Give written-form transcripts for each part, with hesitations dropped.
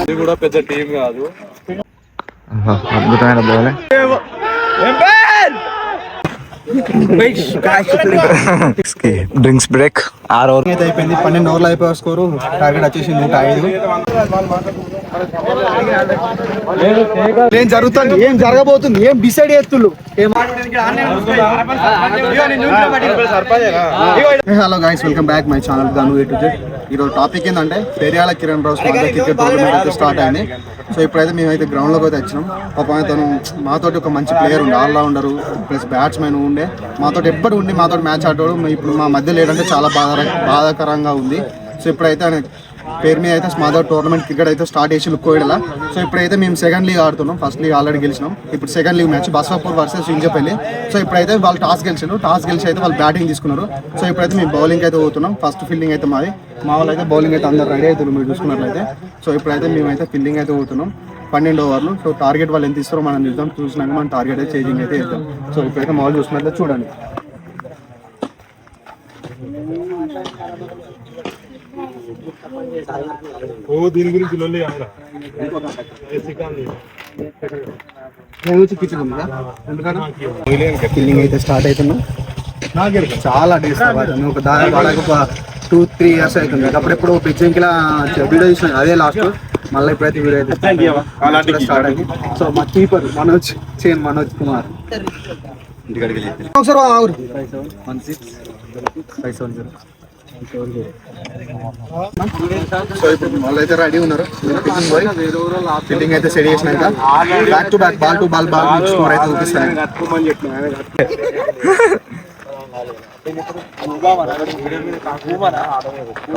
అది కూడా పెద్ద టీం కాదు. అద్భుతమైన బాల్. Drinks break. 6 ఓవర్లు అయితే అయిపోయింది. 12 ఓవర్లు అయిపోయే స్కోరు. టార్గెట్ వచ్చేసి 105. ఏం జరుగుతుంది, ఏం జరగబోతుంది, ఏం డిసైడ్ చేస్తున్నారు? Hello guys, welcome back my channel గను ఏ టు జెడ్. ఈరోజు టాపిక్ ఏంటంటే పెరియాల కిరణ్ రావు క్రికెట్ టోర్నమెంట్ అయితే స్టార్ట్ అయింది. సో ఇప్పుడైతే మేమైతే గ్రౌండ్లోకి అయితే వచ్చినాం. పాపం తను మాతోటి ఒక మంచి ప్లేయర్ ఉండే, ఆల్రౌండర్ ప్లస్ బ్యాట్స్మెన్ ఉండే, మాతోటి ఎప్పుడు ఉండి మాతోటి మ్యాచ్ ఆడేవాడు. ఇప్పుడు మా మధ్య లేదంటే చాలా బాధాకరంగా ఉంది. సో ఇప్పుడైతే ఆయన పేరు మీద అయితే మాతో టోర్నమెంట్ క్రికెట్ అయితే స్టార్ట్ చేసి కోయడలా. సో ఇప్పుడైతే మేము సెకండ్ లీగ్ ఆడుతున్నాం. ఫస్ట్ లీగ్ ఆల్రెడీ గెలిచినాం. ఇప్పుడు second league match Baswapur versus Injapalli. So ఇప్పుడైతే వాళ్ళు టాస్ గెలిచారు. టాస్ గెలిచి అయితే వాళ్ళు బ్యాటింగ్ తీసుకున్నారు. సో ఇప్పుడైతే మేము బౌలింగ్ అయితే పోతున్నాం. ఫస్ట్ ఫీల్డింగ్ అయితే మాది. మా వాళ్ళు అయితే బౌలింగ్ అయితే అందరు రెడీ అవుతున్నారు మీరు చూసుకున్నట్లయితే. సో ఇప్పుడైతే మేమైతే ఫీల్డింగ్ అయితే పోతున్నాం. 12 ఓవర్లు. సో టార్గెట్ వాళ్ళు ఎంత ఇస్తారో మనం చూద్దాం. చూసినాక మనం టార్గెట్ అయితే చేంజింగ్ అయితే ఇద్దాం. సో ఇప్పుడైతే మా వాళ్ళు చూసుకున్నట్లయితే చూడండి. దీని గురించి ఫీల్డింగ్ అయితే స్టార్ట్ అవుతున్నాం. చాలా డేస్ ఒక దాదాపు 2-3 ఇయర్స్ అవుతుంది. అప్పుడెప్పుడు పిచ్చింగ్లా వీడియో చూసిన అదే లాస్ట్. మళ్ళీ ఇప్పుడైతే వీడియో అయితే స్టార్ట్ అయింది. సో మా కీపర్ మనోజ్ కుమార్ ఒకసారి 570. సో ఇప్పుడు వాళ్ళు అయితే రెడీ ఉన్నారు. ఫీల్డింగ్ అయితే సెట్ చేసినాక back to back ball to ball score అయితే చూపిస్తాను.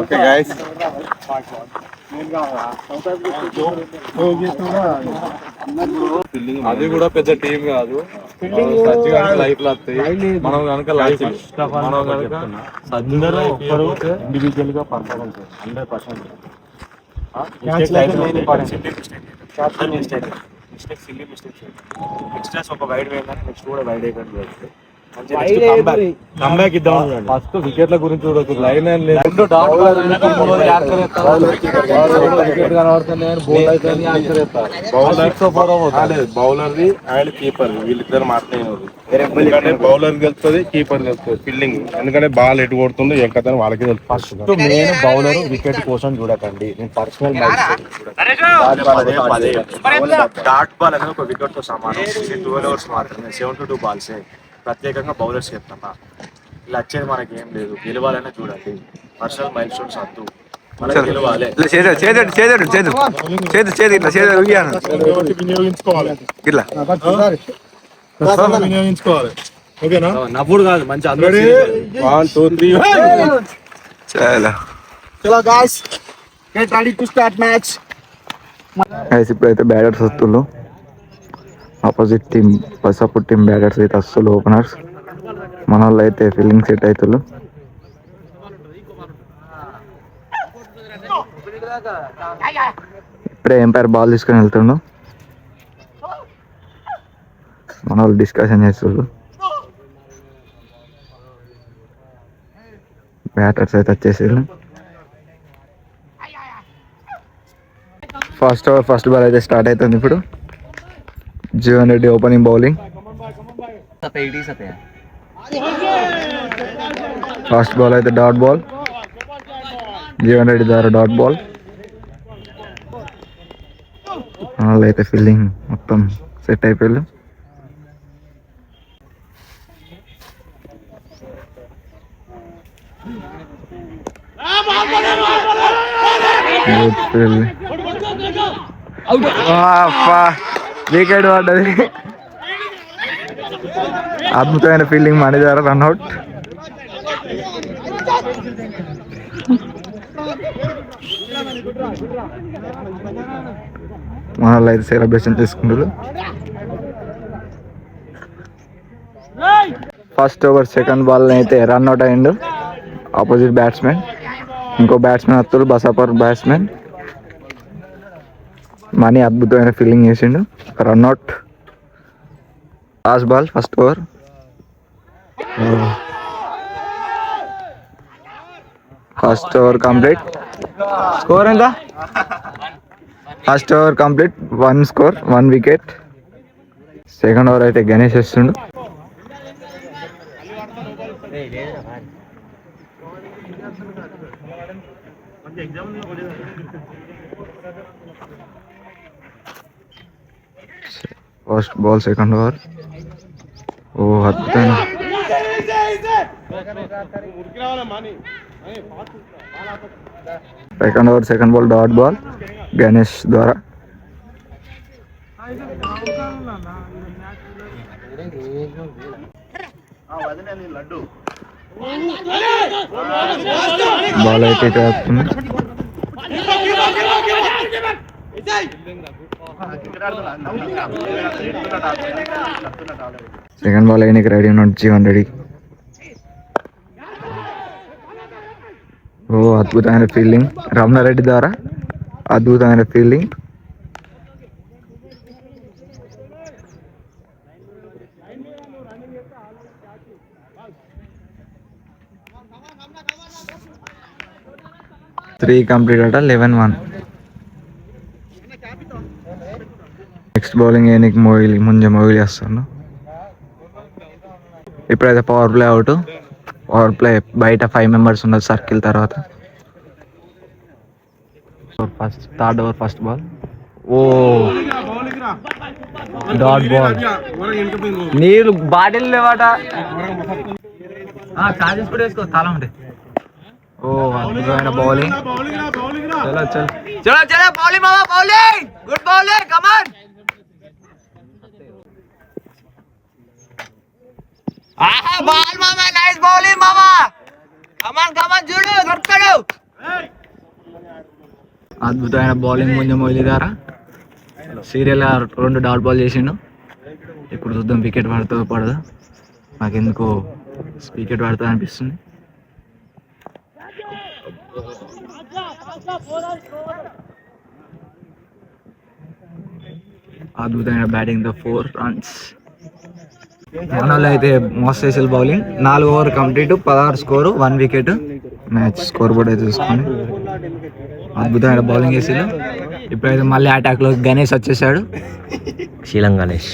ఓకే గైస్, అది కూడా పెద్ద టీం కాదు. లైఫ్ లో మనం కనుక లైఫ్ మనం కనుక ఇండివిజువల్ గా పర్ఫార్మెన్స్ 100%. నెక్స్ట్ ఒక వైడ్ వేయాలి. నెక్స్ట్ కూడా వైడ్ అయిపోయింది. ఫస్ట్ వికెట్ల గురించి చూడొచ్చు. లైన్ బౌలర్ది అండ్ కీపర్ వీళ్ళిద్దరు మాట్లాడినారు. బౌలర్ గెలుస్తుంది, కీపర్ గెలుస్తుంది ఫీల్డింగ్. ఎందుకంటే బాల్ ఎటు కొడుతుందో ఏం కదా వాళ్ళకి తెలుసు. ఫస్ట్ నేను బౌలర్ వికెట్ కోసం చూడకండి. నేను పర్సనల్ డాట్ బాల్ అనేది ఒక వికెట్ తో సమానం. 12 ఓవర్స్ మాత్రమే, 72 బాల్సే. ప్రత్యేకంగా బౌలర్స్ చెప్తామా, ఇలా వచ్చేది మనకి ఏం లేదు. గెలవాలనే చూడండి. పర్సనల్ మైల్ స్టోన్స్ వద్దు, గెలవాలి. నవ్వుడు కాదు, మంచి ఇప్పుడైతే బ్యాటర్స్ వస్తున్నారు. Opposite team Basapur team batters అయితే అస్సలు ఓపెనర్స్. మన వాళ్ళు అయితే ఫీల్డింగ్ సెట్ అవుతారు. ఇప్పుడే ఎంపైర్ బాల్ తీసుకొని వెళ్తుండు. మన వాళ్ళు డిస్కషన్ చేస్తుండ్రు. బ్యాటర్స్ అయితే వచ్చేసారు. ఫస్ట్ ఓవర్ ఫస్ట్ బాల్ అయితే స్టార్ట్ అవుతుంది. ఇప్పుడు Jeevan Reddy opening bowling. First ball అయితే డాట్ బాల్. జీవన్ రెడ్డి ద్వారా డాట్ బాల్. వాళ్ళు అయితే ఫీల్డింగ్ మొత్తం సెట్ అయిపోయారు. వికెట్ పడ్డది. అద్భుతమైన ఫీల్డింగ్ మణి ద్వారా రన్అట్. మన వాళ్ళు అయితే సెలబ్రేషన్ చేసుకుంటారు. ఫస్ట్ ఓవర్ సెకండ్ బాల్ అయితే రన్అట్ అయ్యిండు ఆపోజిట్ బ్యాట్స్మెన్. ఇంకో బ్యాట్స్మెన్ వస్తారు, బసాపూర్ బ్యాట్స్మెన్ మనీ. అద్భుతమైన ఫీల్డింగ్ చేసిండు, run out. Last ball first over. First over complete. Score ఎంత? First over complete, 1 score 1 wicket. Second over అయితే గణేష్ వేస్తుండు. First ball second over. ఓ అద్భుతమైన second over second ball dot ball Ganesh ద్వారా. బాల్ అయితే చేస్తుంది. సెకండ్ బాల్ అయినకి రెడీ ఉన్నాడు జీవన్ రెడ్డి. ఓ అద్భుతమైన ఫీల్డింగ్ రమణారెడ్డి ద్వారా, అద్భుతమైన ఫీల్డింగ్. త్రీ కంప్లీట్ అట, 11-1. నెక్స్ట్ బౌలింగ్ ఏనికి మొగిలి వేస్తాను. ఇప్పుడైతే power play out. Power play బయట 5 మెంబర్స్ ఉన్నారు సర్కిల్ తర్వాత. First third over first ball. ఓ డాట్ బాల్. నీళ్ళు బాటిల్ లేవాట, చార్జెస్ కూడా వేసుకో తల ఉంటే. ఓ అద్భుతమైన బౌలింగ్. చలో చలో చలో చలో బౌలింగ్ మామా, bowling good bowling, come on. ఆహా బాల్ మామా, నైస్ బౌలింగ్ మామా, కమ్ ఆన్ కమ్ ఆన్, చూడు దొరుకుతాడు. అద్భుతమైన బౌలింగ్ ముందు మొయిలి ద్వారా. సీరియల్ 2 డాట్ బాల్ చేసిండు. ఇప్పుడు చూద్దాం వికెట్ పడుతుందో పడదు. నాకెందుకు వికెట్ పడుతుంది అనిపిస్తుంది. అద్భుతమైన బ్యాటింగ్ తో 4 runs. మన వాళ్ళు అయితే మోస్ట్ చేసిన bowling. 4 over complete, 16 score, 1 wicket. Match score board అయితే చూసుకోండి. అద్భుతమైన బౌలింగ్ వేసారు. ఇప్పుడైతే మళ్ళీ అటాక్ లో గణేష్ వచ్చేసాడు. శ్రీలంక గణేష్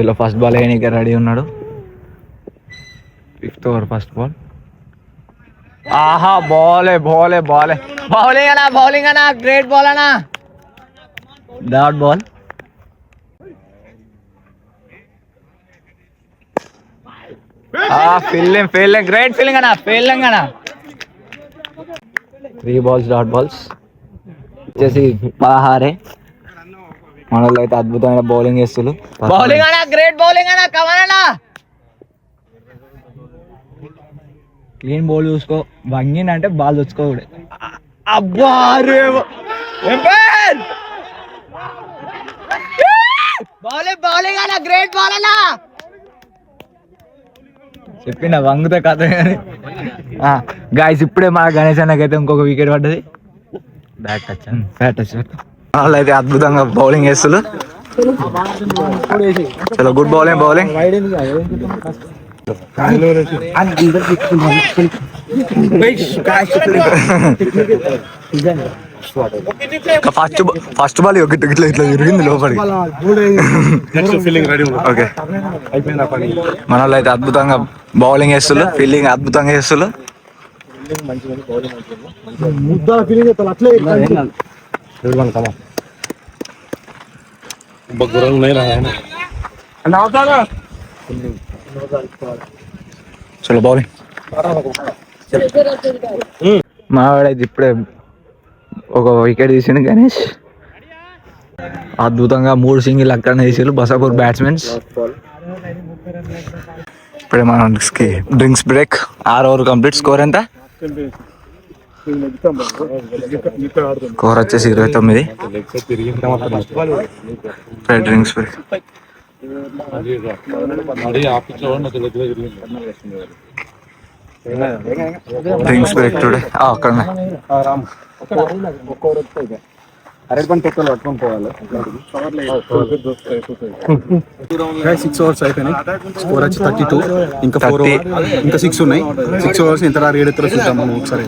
ఇలా ఫస్ట్ బాల్ వేయడానికి రెడీ ఉన్నాడు. 5th over first ball. ఆహా బౌలింగ్ అన్నా గ్రేట్ బాల్ అన్నా, dot ball. Fielding great fielding అన్నా. 3 balls డాట్ బాల్స్ వచ్చేసి 16. మన వాళ్ళు అయితే అద్భుతమైన బౌలింగ్ వేస్తున్నారు. బౌలింగ్ అన్నా గ్రేట్ బౌలింగ్ అన్నా, కమాన్ అన్నా. క్లీన్ బౌల్ చూసుకో, వంగిందంటే బాల్ తెచ్చుకోకూడదు. అబ్బా బౌలింగ్ అన్నా గ్రేట్ బాల్ అన్నా. చెప్పిన వంగుతో కథ. గాయస్ ఇప్పుడే మా గణేష్ అన్నకైతే ఇంకొక వికెట్ పడ్డది. Bat touch. వాళ్ళు అయితే అద్భుతంగా బౌలింగ్ వేస్తున్నారు. చలో గుడ్ బౌలింగ్. ఫస్ట్ బాల్ ఇట్లా జరిగింది లోపలికి. ఓకే మన వాళ్ళు అయితే అద్భుతంగా బౌలింగ్ వేస్తున్నారు, ఫీల్డింగ్ అద్భుతంగా వేస్తున్నారు. చలో బౌలింగ్. మావాడైతే ఇప్పుడే ఒక వికెట్ తీసిండు గణేష్. అద్భుతంగా 3 సింగిల్ అక్కడ వేసారు బసాపూర్ బ్యాట్స్మెన్స్. ఇప్పుడే మన drinks break. 6 over complete. Score ఎంత? స్కోర్ వచ్చేసి 29. Drinks break. Drinks break today అక్కడ. అరెట్ పని తొక్కలు పట్టుకొని పోవాలి. 6 ఓవర్స్ అయిపోయినాయి. స్కోర్ వచ్చి 32. ఇంకా 4 ఇంకా 6 ఉన్నాయి. 6 ఓవర్స్ ఎంత రేట్ ఎత్తారో చూద్దాం మనం ఒకసారి.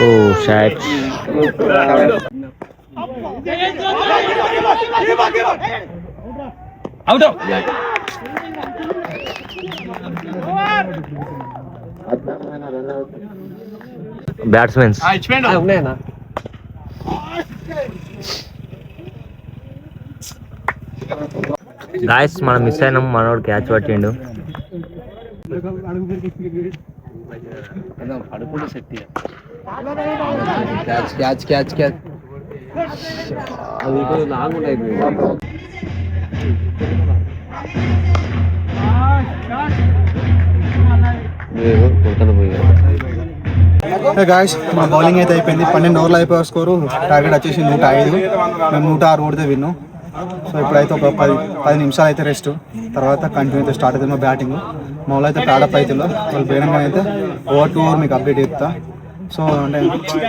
Oh, shit. Out. Batsmen. Guys, మనం మిస్ అయినాం. మనోడు క్యాచ్ పట్టిండు. క్యాచ్ అది లాంగ్ ఉన్నాయి. గాయస్ మా బౌలింగ్ అయితే అయిపోయింది. 12 ఓవర్లు అయిపోయే స్కోరు. టార్గెట్ వచ్చేసి 105. మేము 106 కొడితే విన్ను. సో ఇప్పుడైతే ఒక 10 నిమిషాలు అయితే రెస్ట్, తర్వాత కంటిన్యూ అయితే స్టార్ట్ అవుతుంది మా బ్యాటింగ్. మా వాళ్ళు అయితే ప్యాడప్ అవుతుందో వాళ్ళు బేరంగా అయితే ఓవర్ 2 ఓవర్ మీకు అప్డేట్ చేస్తా. సో అంటే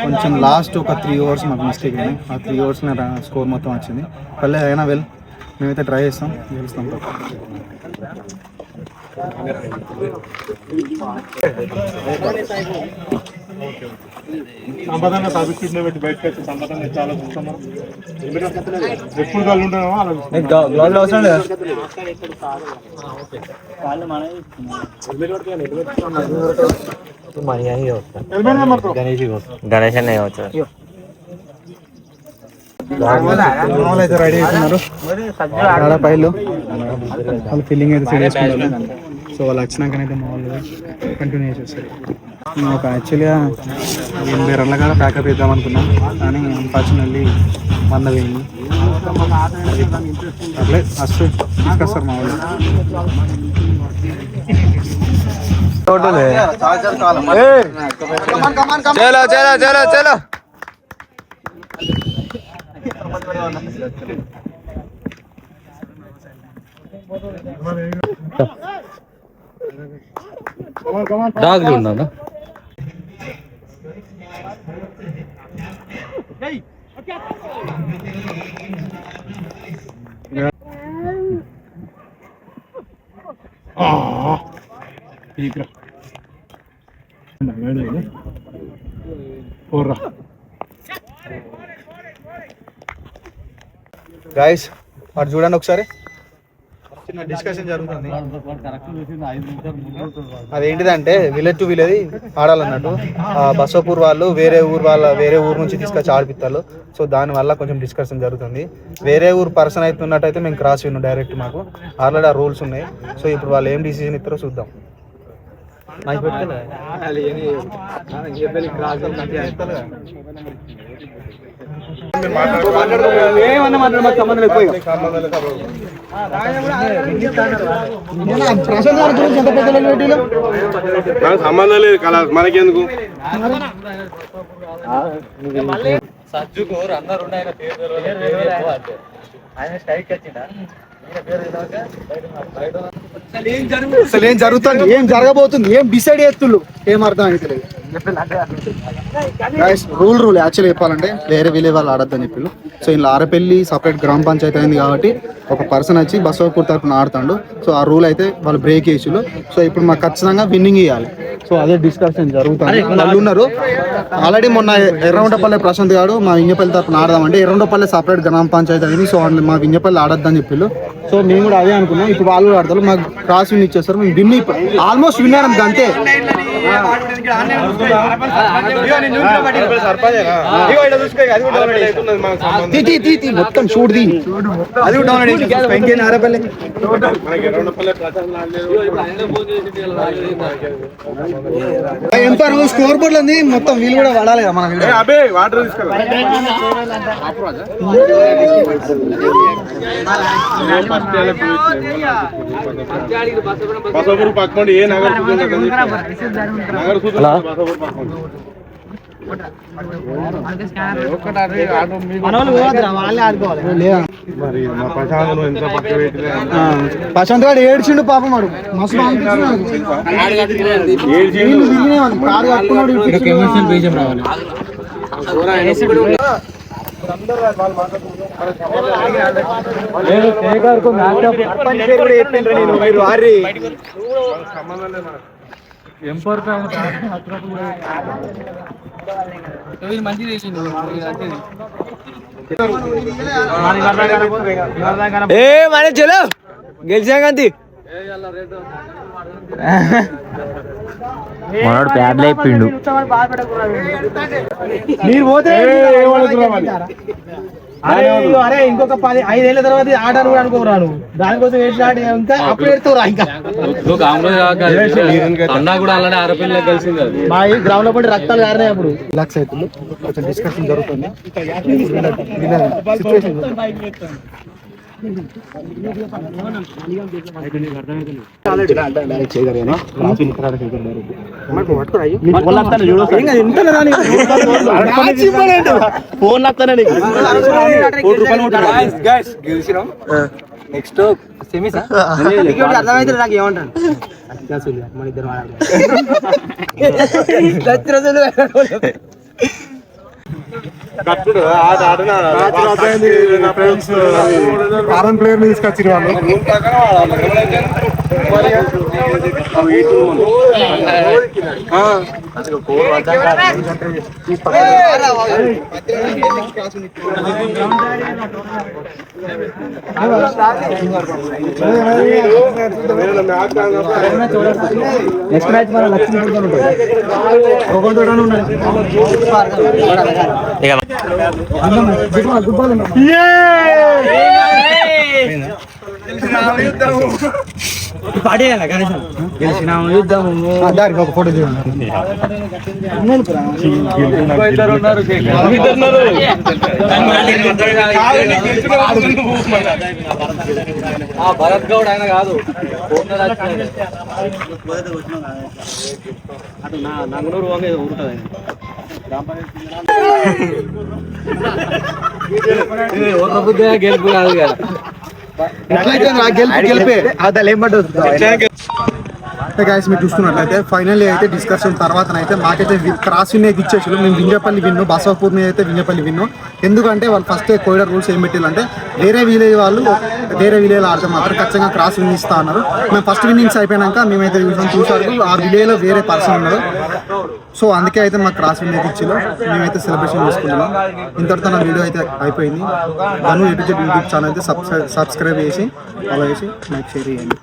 కొంచెం లాస్ట్ ఒక 3 ఓవర్స్ మాకు మిస్టేక్ అయింది. ఆ 3 ఓవర్స్ స్కోర్ మొత్తం వచ్చింది. పల్లె అయినా మేమైతే ట్రై చేస్తాం, గెలుస్తాం. సంపాదన సబ్స్టిట్యూట్ లో పెట్టి బయటకు వచ్చి సంపాదన చాలా చూస్తాం. ఎప్పుడు కళ్ళు ఉంటామో అలా అవసరం లేదా? గణేష్ అనే వచ్చారు. అయితే రెడీ అవుతున్నారు పైలు. వాళ్ళు ఫీలింగ్ అయితే సీరియస్ చేసుకుంటారు. సో వాళ్ళు వచ్చినాకనైతే మా వాళ్ళు కంటిన్యూ చేసేస్తారు. ఒక యాక్చువల్గా 80 రన్ల కాడ ప్యాకప్ ఇద్దాం అనుకున్నాం, కానీ అన్ఫార్చునేట్లీ 100 పోయింది. అట్లే ఫస్ట్ తీసుకొస్తారు మా వాళ్ళు. చలో డాగ్ ఉన్నా గైస్ అటు చూడండి ఒకసారి. చిన్న డిస్కషన్ జరుగుతుంది. అదేంటిదంటే విలేజ్ టు విలేజ్ ఆడాలన్నట్టు. బసోపూర్ వాళ్ళు వేరే ఊరు నుంచి తీసుకొచ్చి ఆడిపిస్తారు. సో దానివల్ల కొంచెం డిస్కషన్ జరుగుతుంది. వేరే ఊరు పర్సన్ అయితే ఉన్నట్టయితే మేము క్రాస్ విన్నాం డైరెక్ట్. మాకు ఆల్రెడీ ఆ రూల్స్ ఉన్నాయి. సో ఇప్పుడు వాళ్ళు ఏం డిసిజన్ ఇస్తారో చూద్దాం. సంబంధం లేదు కళ మనకెందుకు. అసలు ఏం జరుగుతుంది, ఏం జరగబోతుంది, ఏం డిసైడ్ చేస్తుళ్ళు ఏం అర్థం అయితే రూల్ యాక్చువల్లీ చెప్పాలంటే వేరే విలేజ్ వాళ్ళు ఆడద్దని చెప్పి. సో ఇలా ఆరపల్లి సపరేట్ గ్రామ పంచాయతీ అయింది కాబట్టి ఒక పర్సన్ వచ్చి బసవపూర్ తరఫున ఆడుతాడు. సో ఆ రూల్ అయితే వాళ్ళు బ్రేక్ చేసిళ్ళు. సో ఇప్పుడు మాకు ఖచ్చితంగా విన్నింగ్ ఇవ్వాలి. సో అదే డిస్కషన్ జరుగుతుంది. వాళ్ళు ఉన్నారు ఆల్రెడీ. మొన్న ఎర్రగొండపల్లి ప్రశాంత్ గారు మా వింజపల్లి తరఫున ఆడదామంటే ఎర్రగొండపల్లి సపరేట్ గ్రామ పంచాయతీ అయింది. సో మా వింజపల్లి ఆడద్దని చెప్పిళ్ళు. సో మేము కూడా అదే అనుకున్నాం. ఇప్పుడు వాళ్ళు కూడా ఆడతారు, మాకు క్రాస్ విన్ ఇచ్చేస్తారు. మేము విన్ ఆల్మోస్ట్ విన్నారు అంతే. మొత్తం షూట్ ది అది ఎంత స్కోర్ బోర్డ్ ఉంది మొత్తం. వీళ్ళు కూడా వాడాలి కదా మన వాటర్ బసవపూర్ పక్కన ఏ నగర్ మరి మా ప్రశాంత్ ఎంత పక్క పెట్టినా ప్రశాంత్ గారు ఏడ్చిండు పాపం వాడు మస్తు కారు కట్టుకున్నాడు మన చలో గెలిచా గంతి మనోడు ప్యాడ్లు అయిపోయిండు. మీరు పోతే అరే ఇంకొక 5 ఏళ్ళ తర్వాత ఆడాను కూడా అనుకోరాను దానికోసం వేసి ఇంకా అప్పుడు ఎడుతురా ఇంకా కూడా అలానే ఆడపిల్లలు కలిసింది మా ఈ గ్రౌండ్ లో పడి రక్తాలు కారినాయి అప్పుడు రిలాక్స్ అవుతుంది కొంచెం డిస్కషన్ జరుగుతుంది నెక్స్ట్ సెమీస్ అర్థమైతే నాకు ఏమంటాను మన ఇద్దరు ఫారెన్ ప్లేయర్ తీసుకొచ్చి నెక్స్ట్ మ్యాచ్ మన లక్ష్మీ గెలిచిన యుద్ధము ఒక ఫోటో చూడండి భరత్ గౌడ్ ఆయన కాదు నంగనూరు వంగ ఉంటుంది గెలుపు కాదు కదా గెలిపే గైస్ మీరు చూస్తున్నట్లయితే ఫైనల్లీ అయితే డిస్కషన్ తర్వాత అయితే మాకైతే క్రాస్ విన్ అయితే ఇచ్చేసారు. మేము వింజపల్లి విన్ను బసవపూర్ మీద అయితే వింజపల్లి విన్ను. ఎందుకంటే వాళ్ళు ఫస్ట్ కోయిడర్ రూల్స్ ఏం పెట్టారంటే వేరే విలేజ్ వాళ్ళు వేరే విలేజ్ ఆడితే మాత్రం ఖచ్చితంగా క్రాస్ విన్ ఇస్తా అన్నారు. మేము ఫస్ట్ విన్నింగ్స్ అయిపోయాక మేమైతే చూసారు ఆ విలేజ్లో వేరే పర్సన్ ఉన్నారు. సో అందుకే అయితే మాకు క్రాస్ విన్ అయితే ఇచ్చారు. మేమైతే సెలబ్రేషన్ చేసుకుంటున్నాం. ఇంతటితో నా వీడియో అయితే అయిపోయింది. గను A to Z YouTube channel అయితే సబ్స్క్రైబ్ చేసి ఫాలో చేసి లైక్ షేర్ చేయండి.